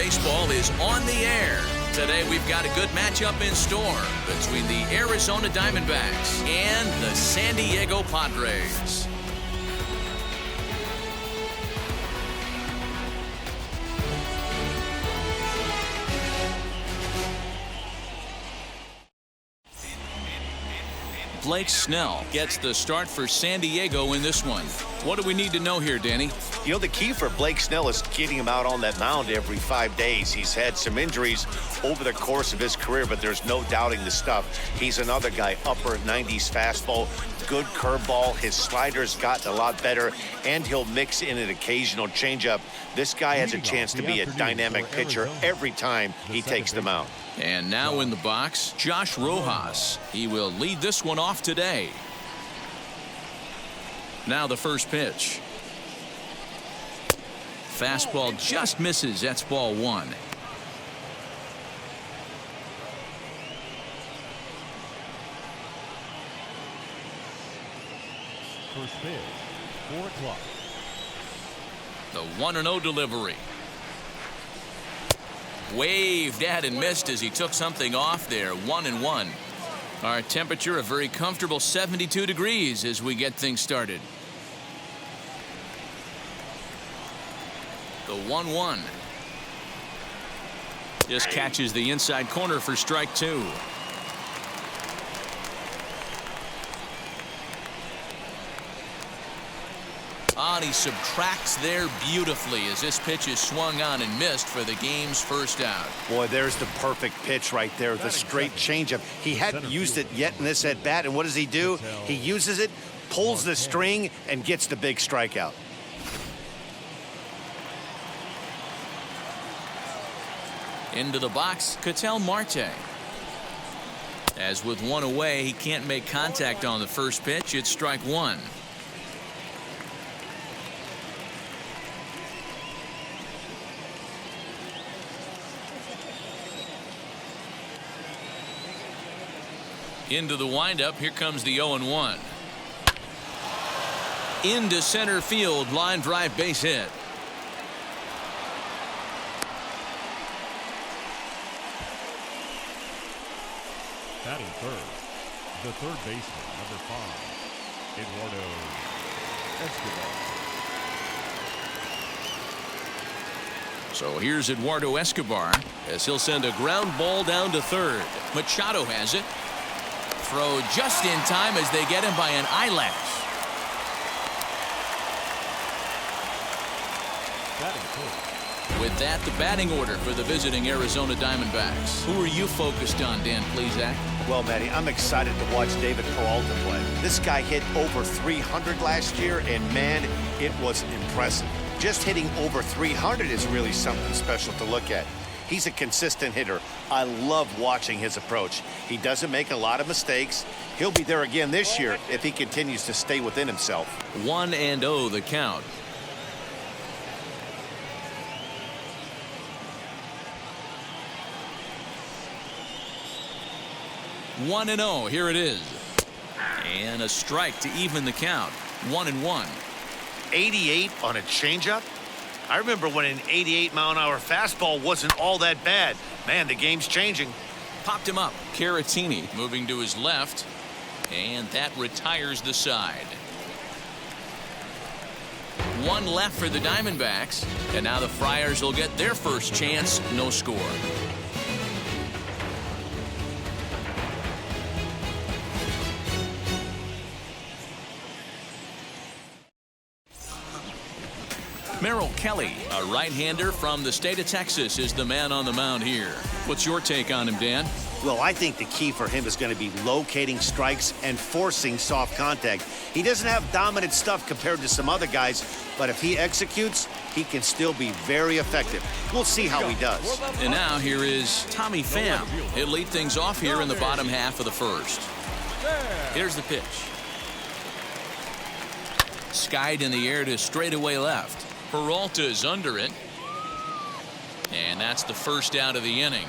Baseball is on the air. Today we've got a good matchup in store between the Arizona Diamondbacks and the San Diego Padres. Blake Snell gets the start for San Diego in this one. What do we need to know here, Danny? You know, the key for Blake Snell is getting him out on that mound every 5 days. He's had some injuries over the course of his career, but there's no doubting the stuff. He's another guy, upper 90s fastball, good curveball. His slider's gotten a lot better, and he'll mix in an occasional changeup. This guy has a chance to be a dynamic pitcher every time he takes the mound. And now in the box, Josh Rojas. He will lead this one off today. Now the first pitch. Fastball just misses. That's ball one. First pitch, 4 o'clock. The 1-0 delivery. Waved at and missed as he took something off there. 1-1. Our temperature a very comfortable 72 degrees as we get things started. The 1-1. Just catches the inside corner for strike two. And he subtracts there beautifully as this pitch is swung on and missed for the game's first out. Boy, there's the perfect pitch right there, the straight changeup. He hadn't used it yet in this at bat, and what does he do? He uses it, pulls the string, and gets the big strikeout. Into the box, Ketel Marte. As with one away, he can't make contact on the first pitch. It's strike one. Into the windup. Here comes the 0-1. Into center field. Line drive base hit. Batting third, the third baseman, number 5, Eduardo Escobar. So here's Eduardo Escobar as he'll send a ground ball down to third. Machado has it. Throw just in time as they get him by an eyelash. Batting fourth. With that, the batting order for the visiting Arizona Diamondbacks. Who are you focused on, Dan Plesac? Well, Matty, I'm excited to watch David Peralta play. This guy hit over 300 last year, and man, it was impressive. Just hitting over 300 is really something special to look at. He's a consistent hitter. I love watching his approach. He doesn't make a lot of mistakes. He'll be there again this year if he continues to stay within himself. 1-0 the count. One and 0. Here it is. And a strike to even the count. 1-1. 88 on a changeup? I remember when an 88-mile-an-hour fastball wasn't all that bad. Man, the game's changing. Popped him up. Caratini moving to his left. And that retires the side. One left for the Diamondbacks. And now the Friars will get their first chance. No score. Merrill Kelly, a right-hander from the state of Texas, is the man on the mound here. What's your take on him, Dan? Well, I think the key for him is going to be locating strikes and forcing soft contact. He doesn't have dominant stuff compared to some other guys, but if he executes, he can still be very effective. We'll see how he does. And now here is Tommy Pham. He'll lead things off here in the bottom half of the first. Here's the pitch. Skied in the air to straightaway left. Peralta is under it. And that's the first out of the inning.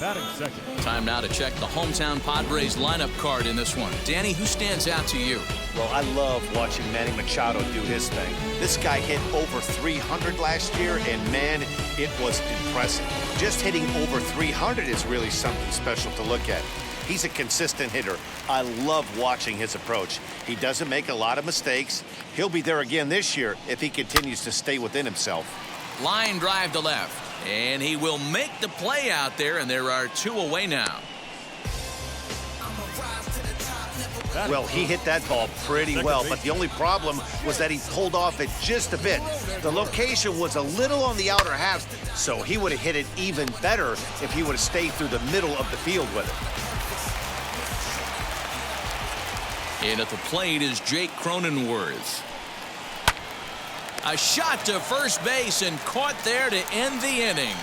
Batting second. Time now to check the hometown Padres lineup card in this one. Danny, who stands out to you? Well, I love watching Manny Machado do his thing. This guy hit over 300 last year, and man, it was impressive. Just hitting over 300 is really something special to look at. He's a consistent hitter. I love watching his approach. He doesn't make a lot of mistakes. He'll be there again this year if he continues to stay within himself. Line drive to left. And he will make the play out there, and there are 2 away now. Well, he hit that ball pretty well, but the only problem was that he pulled off it just a bit. The location was a little on the outer half, so he would have hit it even better if he would have stayed through the middle of the field with it. In at the plate is Jake Cronenworth. A shot to first base and caught there to end the inning.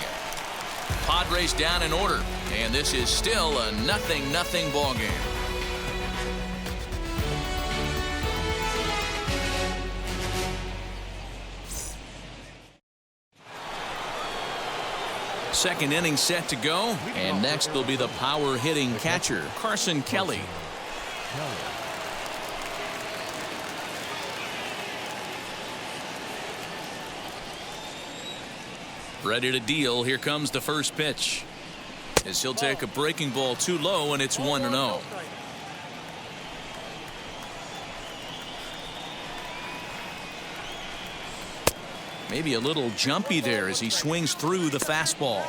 Padres down in order, and this is still a 0-0 ball game. Second inning set to go, and next will be the power hitting catcher, Carson Kelly. Ready to deal. Here comes the first pitch. As he'll take a breaking ball too low, and it's 1-0. Maybe a little jumpy there as he swings through the fastball.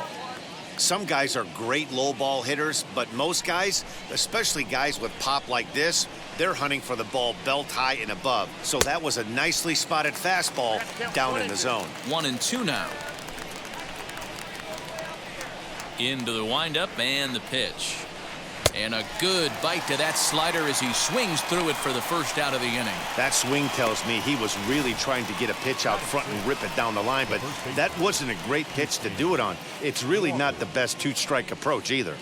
Some guys are great low ball hitters, but most guys, especially guys with pop like this, they're hunting for the ball belt high and above. So that was a nicely spotted fastball down in the zone. 1-2 now. Into the windup and the pitch. And a good bite to that slider as he swings through it for the first out of the inning. That swing tells me he was really trying to get a pitch out front and rip it down the line, but that wasn't a great pitch to do it on. It's really not the best two-strike approach either.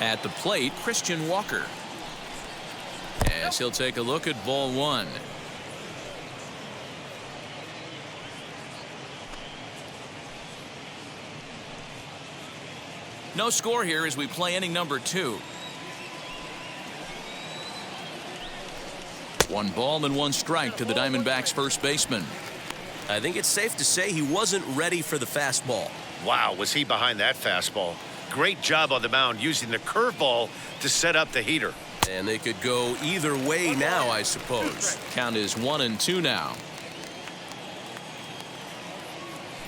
At the plate, Christian Walker. As he'll take a look at ball 1. No score here as we play inning number 2. 1 ball and 1 strike to the Diamondbacks first baseman. I think it's safe to say he wasn't ready for the fastball. Wow, was he behind that fastball. Great job on the mound using the curveball to set up the heater. And they could go either way now, I suppose. Count is 1-2 now.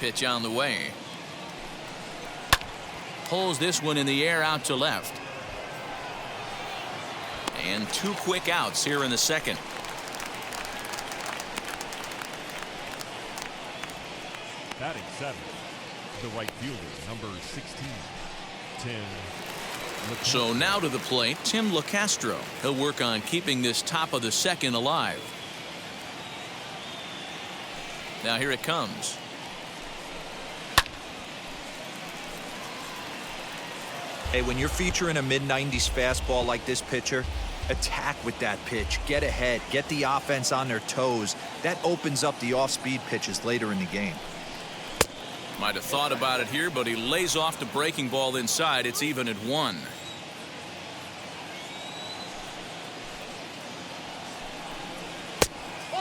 Pitch on the way. Pulls this one in the air out to left. And 2 quick outs here in the second. Batting seventh, the right fielder, number 16, Tim. So now to the plate, Tim LeCastro. He'll work on keeping this top of the second alive. Now here it comes. Hey, when you're featuring a mid-90s fastball like this pitcher, attack with that pitch. Get ahead. Get the offense on their toes. That opens up the off-speed pitches later in the game. Might have thought about it here, but he lays off the breaking ball inside. It's even at 1.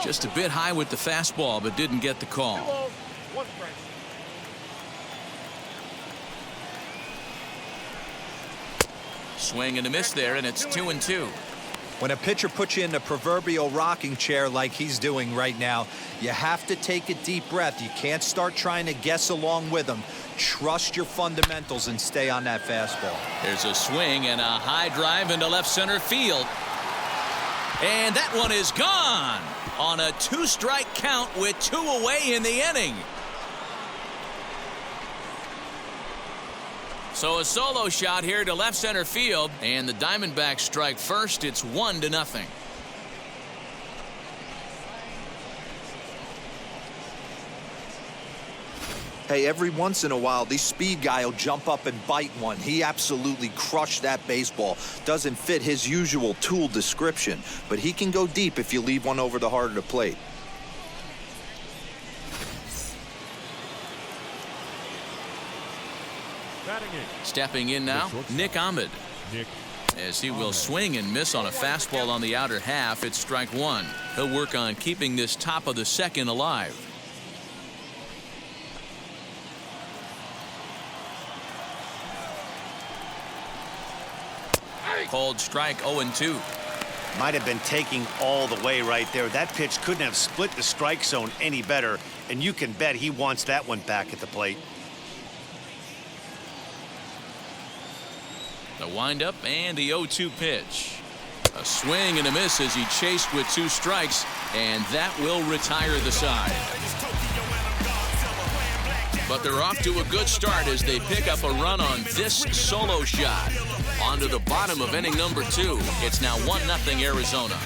Just a bit high with the fastball, but didn't get the call. Swing and a miss there, and it's 2-2. When a pitcher puts you in the proverbial rocking chair like he's doing right now, you have to take a deep breath. You can't start trying to guess along with him. Trust your fundamentals and stay on that fastball. There's a swing and a high drive into left center field. And that one is gone on a 2-strike count with 2 away in the inning. So a solo shot here to left center field, and the Diamondbacks strike first. It's 1-0. Hey, every once in a while, the speed guy will jump up and bite one. He absolutely crushed that baseball. Doesn't fit his usual tool description, but he can go deep if you leave one over the heart of the plate. Stepping in now, Nick Ahmed. As he will swing and miss on a fastball on the outer half, it's strike one. He'll work on keeping this top of the second alive. Called strike 0-2. Might have been taking all the way right there. That pitch couldn't have split the strike zone any better, and you can bet he wants that one back at the plate. The windup and the 0-2 pitch. A swing and a miss as he chased with 2 strikes, and that will retire the side. But they're off to a good start as they pick up a run on this solo shot. On to the bottom of inning number 2. It's now 1-0 Arizona.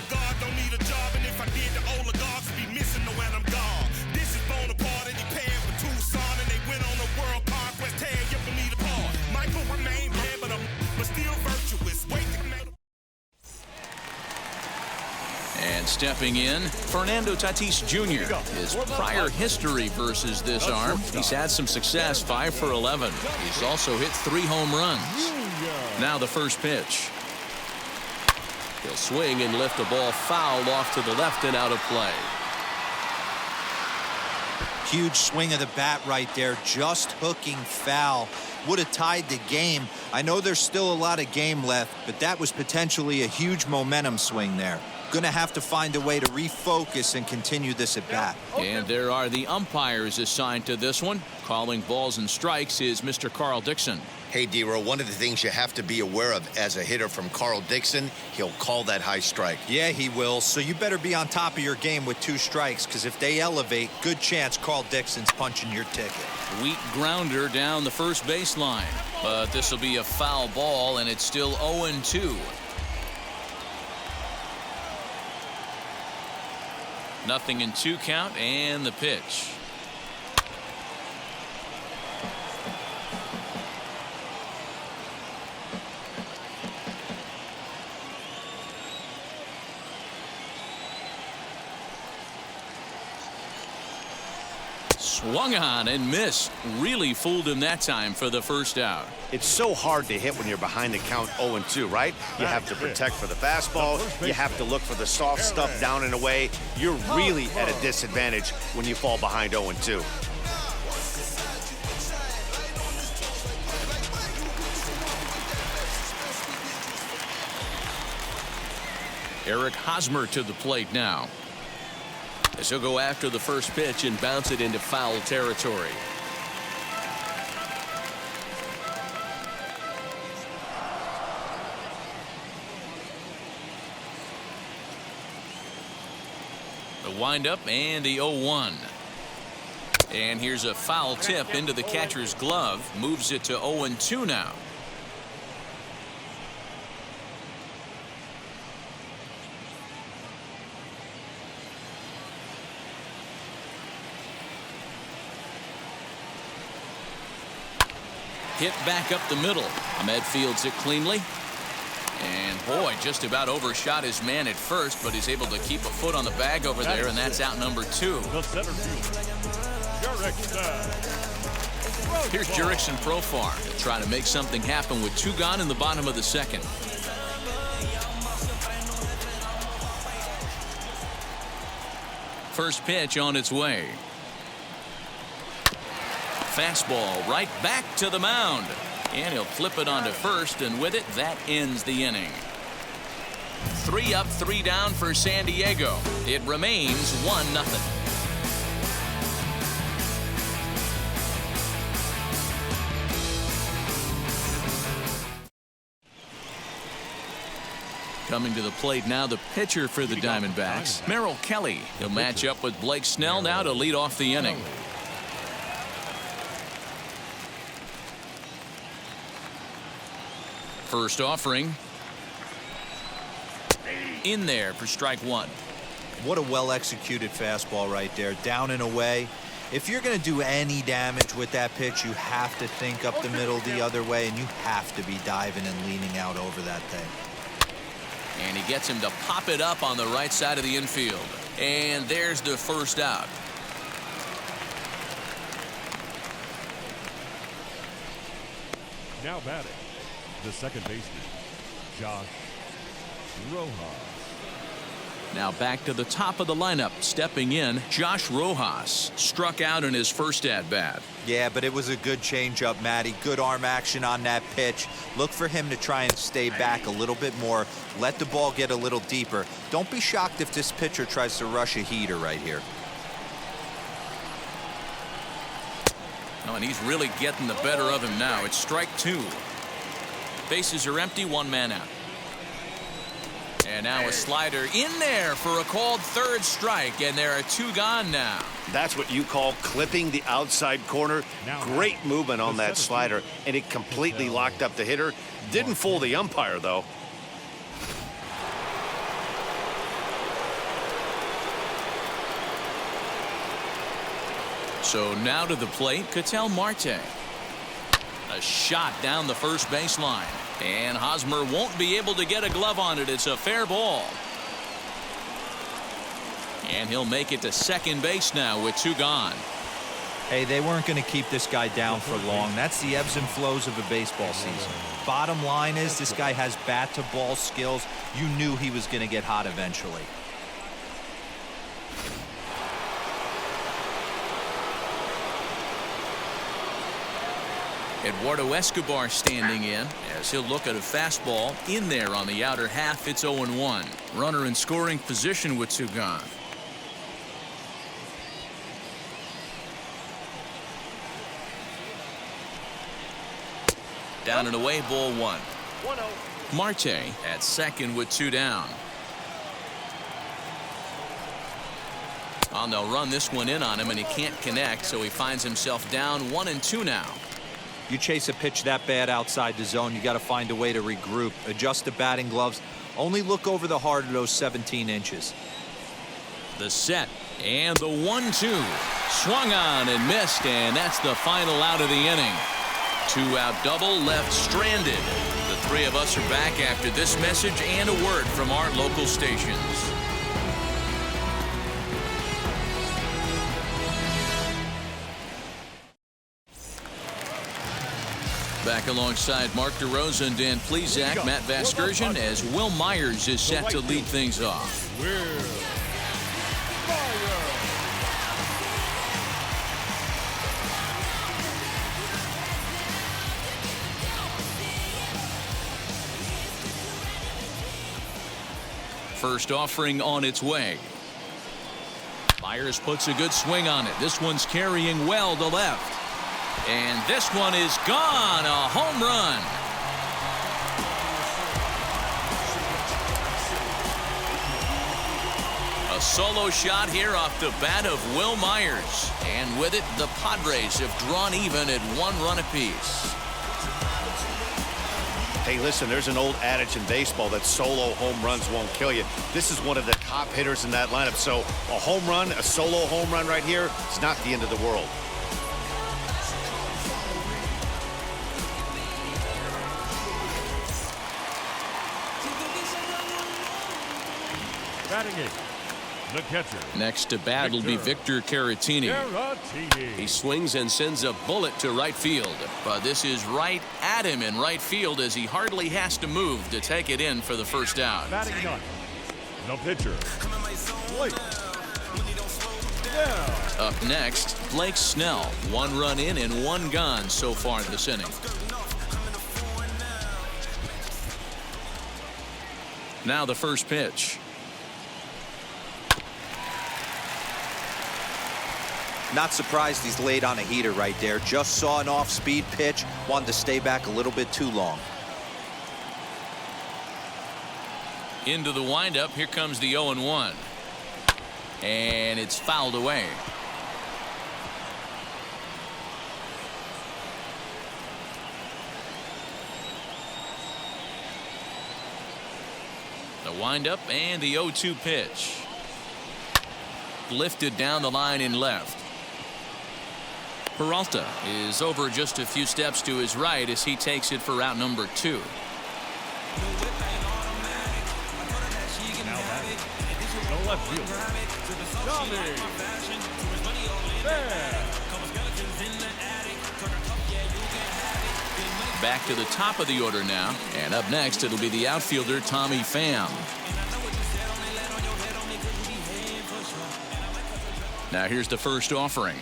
And stepping in, Fernando Tatis Jr. His prior history versus this arm, he's had some success, 5 for 11. He's also hit 3 home runs. Now the first pitch. He'll swing and lift the ball foul off to the left and out of play. Huge swing of the bat right there, just hooking foul. Would have tied the game. I know there's still a lot of game left, but that was potentially a huge momentum swing there. Going to have to find a way to refocus and continue this at bat. And there are the umpires assigned to this one. Calling balls and strikes is Mr. Carl Dixon. Hey, D-Row, one of the things you have to be aware of as a hitter from Carl Dixon, he'll call that high strike. Yeah, he will. So you better be on top of your game with 2 strikes, because if they elevate, good chance Carl Dixon's punching your ticket. Weak grounder down the first baseline. But this will be a foul ball, and it's still 0-2. Nothing in 2 count, and the pitch. Swung on and missed. Really fooled him that time for the first out. It's so hard to hit when you're behind the count 0-2, right? You have to protect for the fastball. You have to look for the soft stuff down and away. You're really at a disadvantage when you fall behind 0-2. Eric Hosmer to the plate now. As he'll go after the first pitch and bounce it into foul territory. The windup and the 0-1. And here's a foul tip into the catcher's glove. Moves it to 0-2 now. Hit back up the middle. Ahmed fields it cleanly. And boy, just about overshot his man at first, but he's able to keep a foot on the bag over there, and that's out number 2. Here's Jurickson Profar to try to make something happen with 2 gone in the bottom of the second. First pitch on its way. Fastball right back to the mound. And he'll flip it onto first, and with it, that ends the inning. 3 up, 3 down for San Diego. It remains 1-0. Coming to the plate now, the pitcher for the Diamondbacks, Merrill Kelly. He'll match up with Blake Snell now to lead off the inning. First offering. In there for strike 1. What a well-executed fastball right there. Down and away. If you're going to do any damage with that pitch, you have to think up the middle the other way, and you have to be diving and leaning out over that thing. And he gets him to pop it up on the right side of the infield. And there's the first out. Now batting, the second baseman, Josh Rojas. Now back to the top of the lineup. Stepping in, Josh Rojas struck out in his first at-bat. Yeah, but it was a good changeup, Matty. Good arm action on that pitch. Look for him to try and stay back a little bit more. Let the ball get a little deeper. Don't be shocked if this pitcher tries to rush a heater right here. Oh, and he's really getting the better of him now. It's strike two. Bases are empty, one man out. And now a slider in there for a called third strike, and there are two gone now. That's what you call clipping the outside corner. Great movement on that slider, and it completely locked up the hitter. Didn't fool the umpire, though. So now to the plate, Ketel Marte. A shot down the first baseline. And Hosmer won't be able to get a glove on it. It's a fair ball. And he'll make it to second base now with two gone. Hey, they weren't going to keep this guy down for long. That's the ebbs and flows of a baseball season. Bottom line is this guy has bat-to-ball skills. You knew he was going to get hot eventually. Eduardo Escobar standing in as he'll look at a fastball in there on the outer half. It's 0-1. Runner in scoring position with two gone. Down and away, ball one. Marte at second with two down. They'll run this one in on him, and he can't connect, so he finds himself down 1-2 now. You chase a pitch that bad outside the zone, you got to find a way to regroup, adjust the batting gloves, only look over the heart of those 17 inches. The set and the 1-2 swung on and missed, and that's the final out of the inning. Two out double left stranded. The three of us are back after this message and a word from our local stations. Back alongside Mark DeRosa and Dan Plesac, Matt Vasgersian, as Will Myers is set to lead things off. First offering on its way. Myers puts a good swing on it. This one's carrying well to left. And this one is gone. A home run. A solo shot here off the bat of Will Myers. And with it, the Padres have drawn even at one run apiece. Hey, listen, there's an old adage in baseball that solo home runs won't kill you. This is one of the top hitters in that lineup. So a home run, a solo home run right here, is not the end of the world. Batting eight, the catcher. Next to bat will be Victor Caratini. He swings and sends a bullet to right field. But this is right at him in right field as he hardly has to move to take it in for the first out. Batting ninth, the pitcher, Blake. Yeah. Up next, Blake Snell. One run in and one gone so far this inning. Now the first pitch. Not surprised he's laid on a heater right there. Just saw an off-speed pitch. Wanted to stay back a little bit too long. Into the windup. Here comes the 0-1. And it's fouled away. The windup and the 0-2 pitch. Lifted down the line in left. Peralta is over just a few steps to his right as he takes it for route number 2. Now batting, the left fielder, Tommy. Back to the top of the order now, and up next it'll be the outfielder Tommy Pham. Now here's the first offering.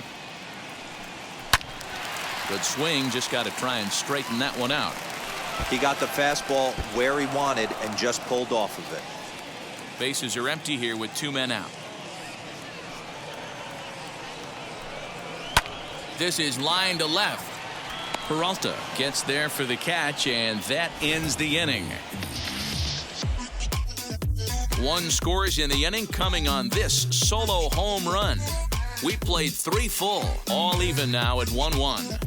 Good swing, just got to try and straighten that one out. He got the fastball where he wanted and just pulled off of it. Bases are empty here with 2 men out. This is line to left. Peralta gets there for the catch, and that ends the inning. 1 scores in the inning coming on this solo home run. We played 3 full, all even now at 1-1.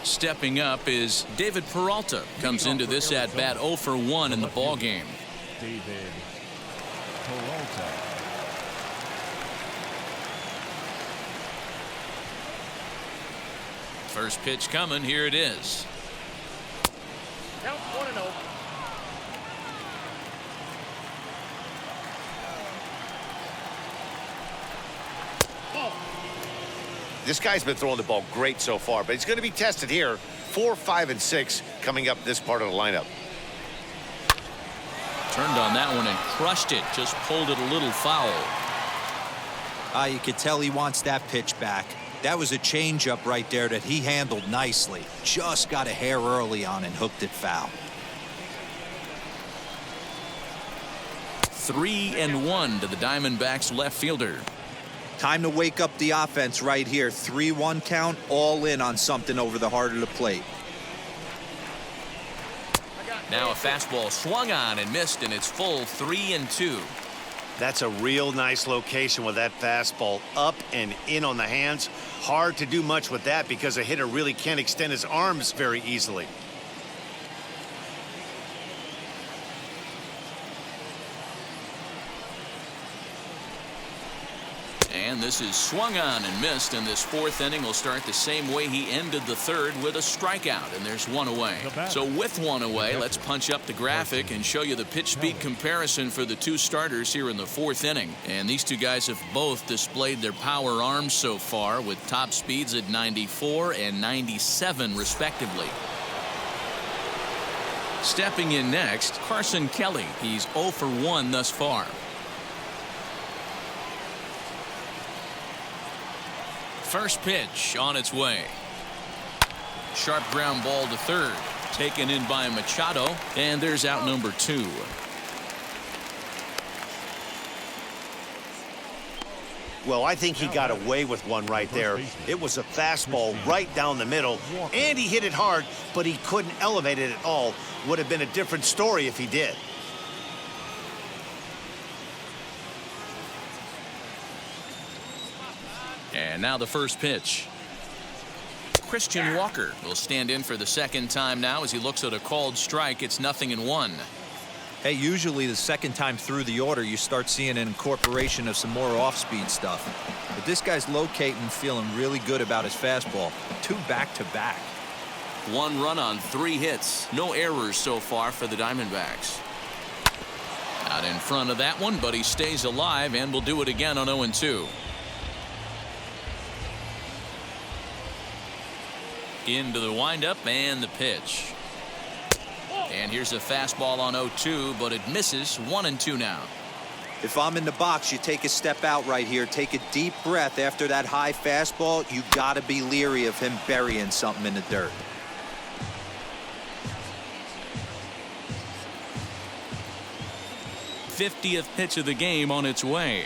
Stepping up is David Peralta. Comes into this at bat 0 for 1 in the ball game. David Peralta. First pitch coming. Here it is. Count 1-0. This guy's been throwing the ball great so far, but he's going to be tested here. 4, 5, and 6 coming up this part of the lineup. Turned on that one and crushed it. Just pulled it a little foul. You could tell he wants that pitch back. That was a changeup right there that he handled nicely. Just got a hair early on and hooked it foul. 3-1 to the Diamondbacks left fielder. Time to wake up the offense right here. 3-1 count, all in on something over the heart of the plate. Now a fastball swung on and missed, and it's full 3-2. That's a real nice location with that fastball up and in on the hands. Hard to do much with that because a hitter really can't extend his arms very easily. And this is swung on and missed, and this 4th inning will start the same way he ended the 3rd, with a strikeout, and there's 1 away. So with 1 away, let's punch up the graphic and show you the pitch speed comparison for the 2 starters here in the 4th inning. And these 2 guys have both displayed their power arms so far, with top speeds at 94 and 97 respectively. Stepping in next, Carson Kelly. He's 0 for 1 thus far. First pitch on its way. Sharp ground ball to 3rd. Taken in by Machado, and there's out number 2. Well, I think he got away with one right there. It was a fastball right down the middle, and he hit it hard, but he couldn't elevate it at all. Would have been a different story if he did. And now the first pitch. Christian Walker will stand in for the 2nd time now as he looks at a called strike. It's 0-1. Hey, usually the 2nd time through the order, you start seeing an incorporation of some more off-speed stuff. But this guy's locating, feeling really good about his fastball. 2 back-to-back. 1 run on 3 hits. No errors so far for the Diamondbacks. Out in front of that one, but he stays alive and will do it again on 0-2. Into the windup and the pitch. And here's a fastball on 0-2, but it misses. 1-2 now. If I'm in the box, you take a step out right here. Take a deep breath after that high fastball. You got to be leery of him burying something in the dirt. '50th pitch of the game on its way.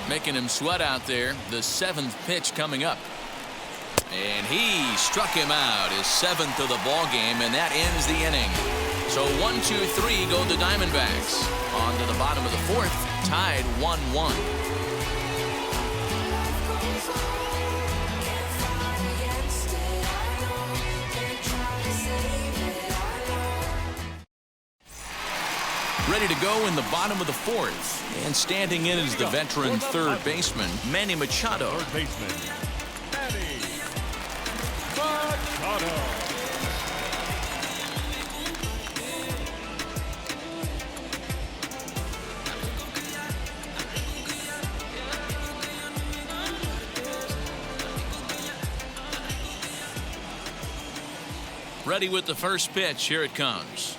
Making him sweat out there. The 7th pitch coming up. And he struck him out, his 7th of the ball game, and that ends the inning. So 1, 2, 3 go the Diamondbacks. On to the bottom of the 4th. tied 1-1. Ready to go in the bottom of the fourth. And standing in is the veteran third baseman, Manny Machado. Third baseman, Manny Machado. Ready with the first pitch. Here it comes.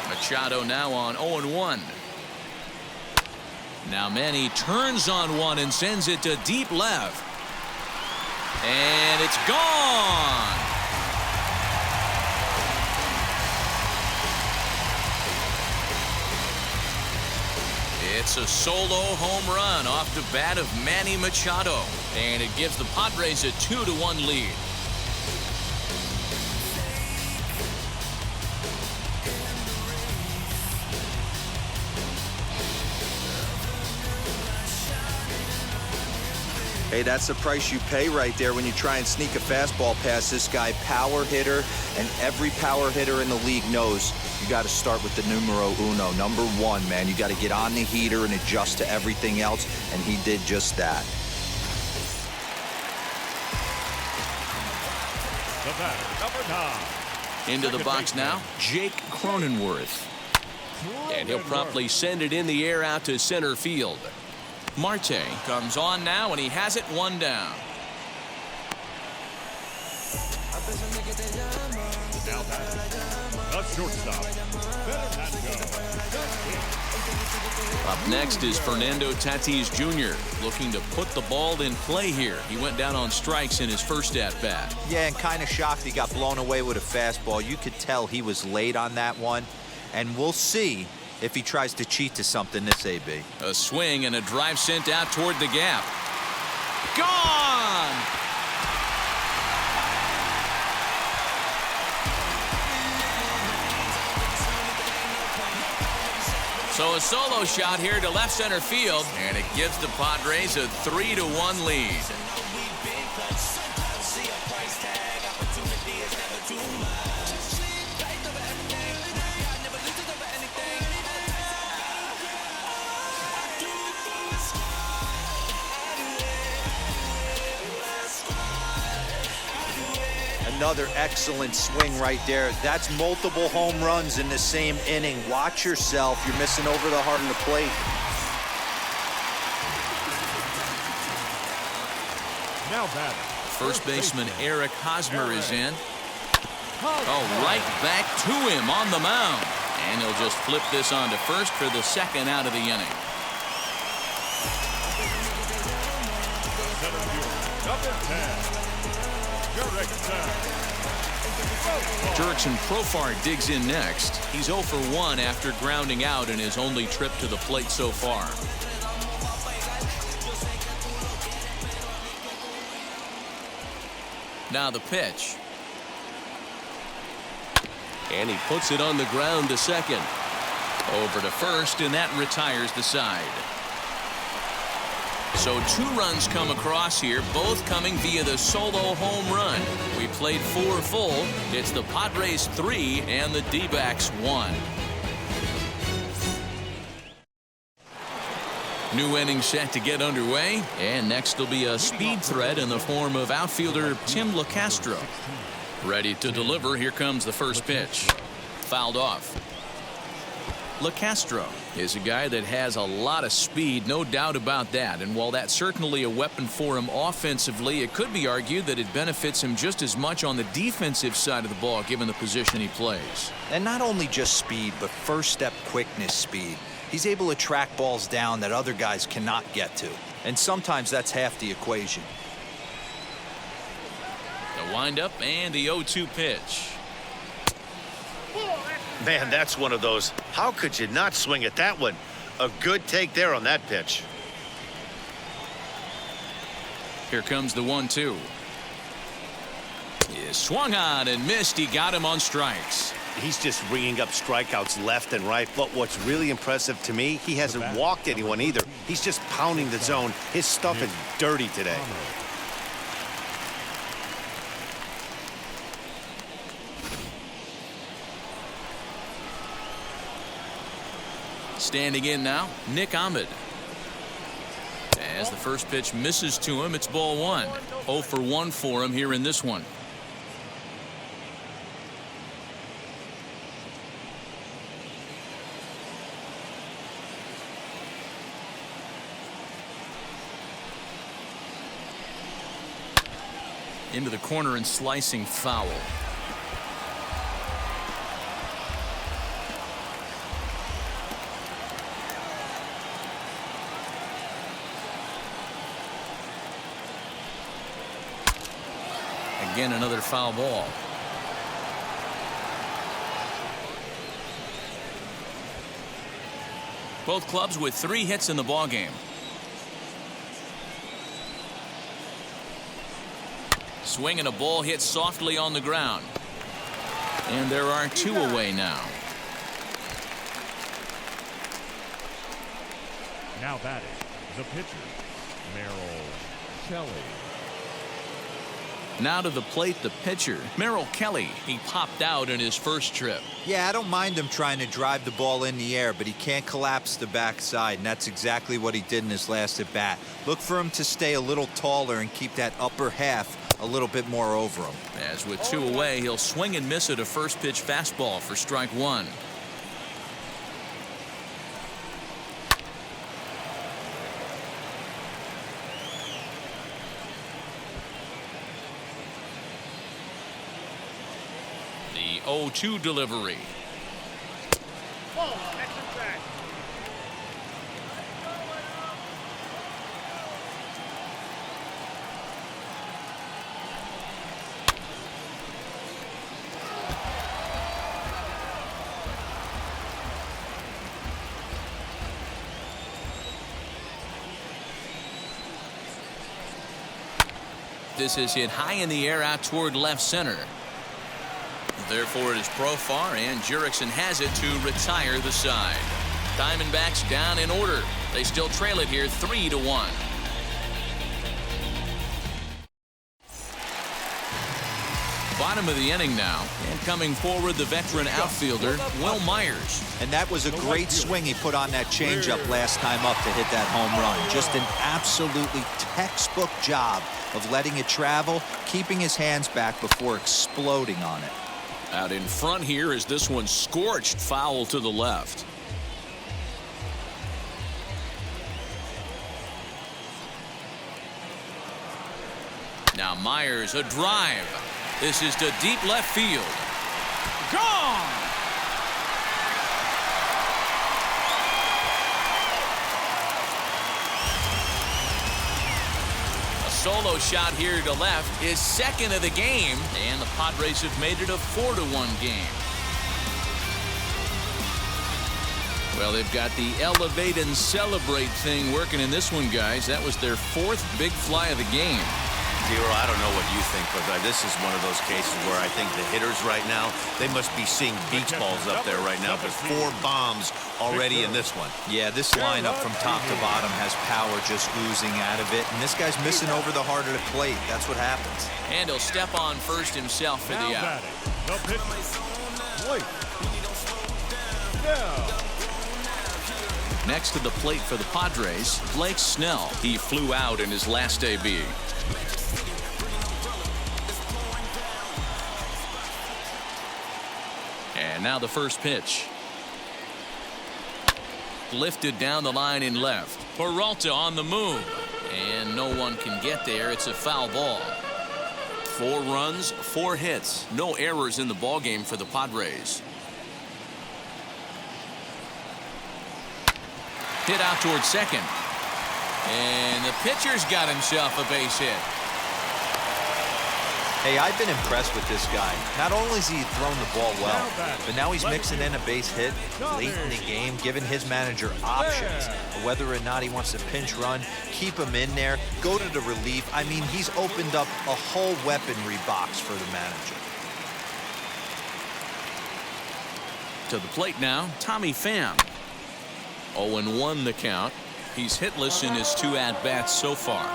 Machado now on 0-1. Now Manny turns on one and sends it to deep left. And it's gone. It's a solo home run off the bat of Manny Machado. And it gives the Padres a 2-1 lead. Hey, that's the price you pay right there when you try and sneak a fastball past this guy. Power hitter, and every power hitter in the league knows you got to start with the numero uno, number one, man. You got to get on the heater and adjust to everything else, and he did just that. The batter, number 9. Into the box now, Jake Cronenworth. And he'll promptly send it in the air out to center field. Marte comes on now, and he has it one down. Now batting, the shortstop, Up next is Fernando Tatis Jr. looking to put the ball in play here. He went down on strikes in his first at-bat. Yeah, and kind of shocked he got blown away with a fastball. You could tell he was late on that one, and we'll see if he tries to cheat to something this AB. A swing and a drive sent out toward the gap. Gone! So a solo shot here to left center field, and it gives the Padres a 3-1 lead. Another excellent swing right there. That's multiple home runs in the same inning. Watch yourself. You're missing over the heart of the plate. now batting. First baseman Eric Hosmer is in. Oh, right back to him on the mound. And he'll just flip this on to first for the second out of the inning. Number 10. Jurickson Profar digs in next. He's 0 for 1 after grounding out in his only trip to the plate so far. Now the pitch. And he puts it on the ground to second. Over to first, and that retires the side. So 2 runs come across here, both coming via the solo home run. We played 4 full. It's the Padres 3 and the D-backs 1. New inning set to get underway, and next will be a speed threat in the form of outfielder Tim LaCastro. Ready to deliver. Here comes the first pitch. Fouled off. LaCastro is a guy that has a lot of speed, no doubt about that. And while that's certainly a weapon for him offensively, it could be argued that it benefits him just as much on the defensive side of the ball, given the position he plays. And not only just speed, but first step quickness speed. He's able to track balls down that other guys cannot get to. And sometimes that's half the equation. The windup and the 0-2 pitch. Man, that's one of those. How could you not swing at that one? A good take there on that pitch. Here comes the 1-2. is swung on and missed. He got him on strikes. He's just ringing up strikeouts left and right. But what's really impressive to me, he hasn't walked anyone either. He's just pounding the zone. His stuff is dirty today. Standing in now, Nick Ahmed. As the first pitch misses to him, it's ball one. 0 for 1 for him here in this one. Into the corner and slicing foul. Again, another foul ball. Both clubs with 3 hits in the ballgame. Swing and a ball hit softly on the ground. And there are 2 away now. Now batting, the pitcher, Merrill Kelly. Now to the plate, the pitcher, Merrill Kelly. He popped out in his first trip. Yeah, I don't mind him trying to drive the ball in the air, but he can't collapse the backside, and that's exactly what he did in his last at bat. Look for him to stay a little taller and keep that upper half a little bit more over him. As with 2 away, he'll swing and miss at a first pitch fastball for strike 1. The 0-2 delivery. This is hit high in the air out toward left center. Therefore, it is Profar, and Jurickson has it to retire the side. Diamondbacks down in order. They still trail it here 3-1. Bottom of the inning now, and coming forward, the veteran outfielder, Will Myers. And that was a great swing he put on that changeup last time up to hit that home run. Just an absolutely textbook job of letting it travel, keeping his hands back before exploding on it. Out in front here is this one scorched foul to the left. Now Myers, a drive. This is to deep left field. Gone! A solo shot here to left is second of the game, and the Padres have made it a 4-1 game. Well, they've got the elevate and celebrate thing working in this one, guys. That was their 4th big fly of the game. Zero, I don't know what you think, but this is one of those cases where I think the hitters right now, they must be seeing beach balls up there right now. But 4 bombs already in this one. Yeah, this lineup from top to bottom has power just oozing out of it. And this guy's missing over the heart of the plate. That's what happens. And he'll step on first himself for the out. The pitcher, Blake Snell. Next to the plate for the Padres, Blake Snell. He flew out in his last AB. And now the first pitch. Lifted down the line in left. Peralta on the move. And no one can get there. It's a foul ball. 4 runs, 4 hits. No errors in the ballgame for the Padres. Hit out towards second. And the pitcher's got himself a base hit. Hey, I've been impressed with this guy. Not only has he thrown the ball well, but now he's mixing in a base hit late in the game, giving his manager options of whether or not he wants to pinch run, keep him in there, go to the relief, I mean, he's opened up a whole weaponry box for the manager. To the plate now, Tommy Pham. 0-1 the count. He's hitless in his 2 at-bats so far.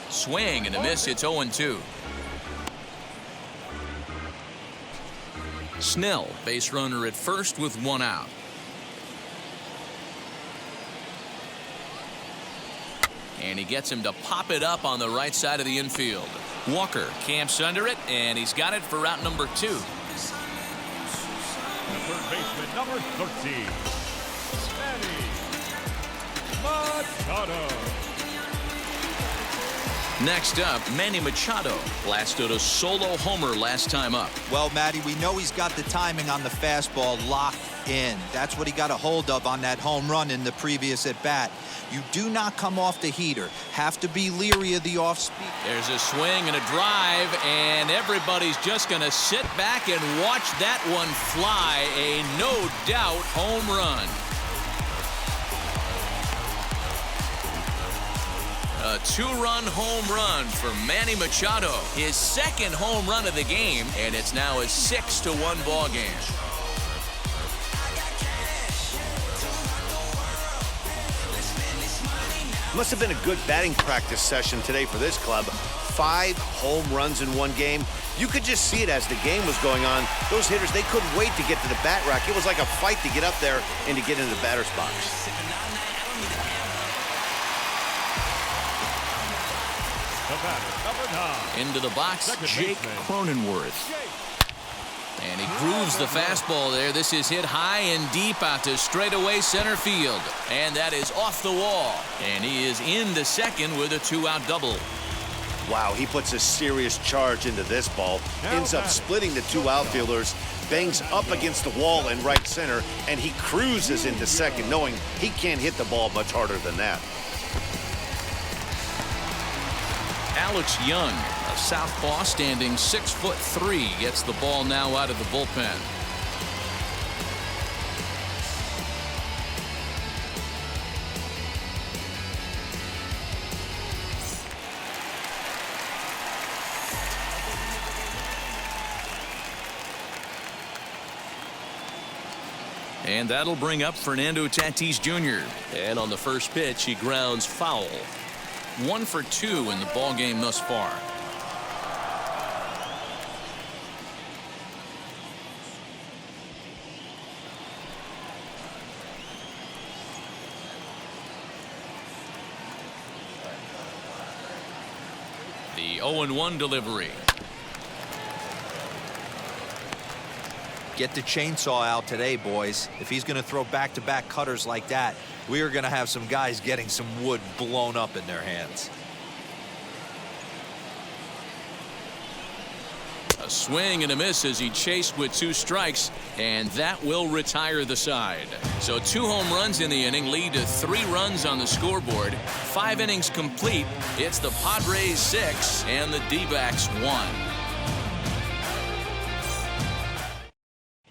Swing and a miss. It's 0-2. Snell, base runner at first with 1 out. And he gets him to pop it up on the right side of the infield. Walker camps under it, and he's got it for route number 2. The third baseman, number 13, Manny Machado. Next up, Manny Machado blasted a solo homer last time up. Well, Matty, we know he's got the timing on the fastball locked in. That's what he got a hold of on that home run in the previous at-bat. You do not come off the heater. Have to be leery of the off-speed. There's a swing and a drive, and everybody's just going to sit back and watch that one fly. A no-doubt home run. A 2-run home run for Manny Machado. His 2nd home run of the game, and it's now a 6-1 ball game. Must have been a good batting practice session today for this club. 5 home runs in 1 game. You could just see it as the game was going on. Those hitters, they couldn't wait to get to the bat rack. It was like a fight to get up there and to get into the batter's box. The batter, number 9. Into the box, Second Jake baseman. Cronenworth. And he grooves the fastball there. This is hit high and deep out to straightaway center field. And that is off the wall. And he is into second with a 2-out double. Wow, he puts a serious charge into this ball. Ends up splitting the 2 outfielders, bangs up against the wall in right center, and he cruises into second, knowing he can't hit the ball much harder than that. Alex Young, a southpaw standing 6'3", gets the ball now out of the bullpen. And that'll bring up Fernando Tatis Jr. And on the first pitch, he grounds foul. 1 for 2 in the ball game thus far. The 0-1 delivery. Get the chainsaw out today, boys. If he's going to throw back-to-back cutters like that, we are going to have some guys getting some wood blown up in their hands. A swing and a miss as he chased with 2 strikes, and that will retire the side. So 2 home runs in the inning lead to 3 runs on the scoreboard. 5 innings complete. It's the Padres 6 and the D-backs 1.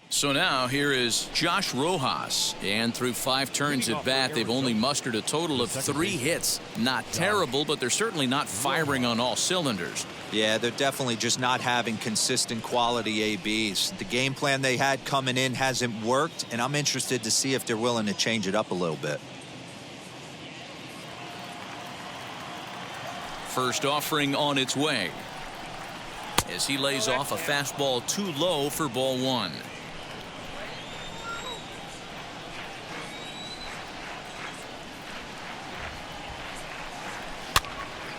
So now here is Josh Rojas, and through 5 turns at bat, they've only mustered a total of 3 hits. Not terrible, but they're certainly not firing on all cylinders. Yeah, they're definitely just not having consistent quality ABs. The game plan they had coming in hasn't worked, and I'm interested to see if they're willing to change it up a little bit. First offering on its way as he lays off a fastball too low for ball 1.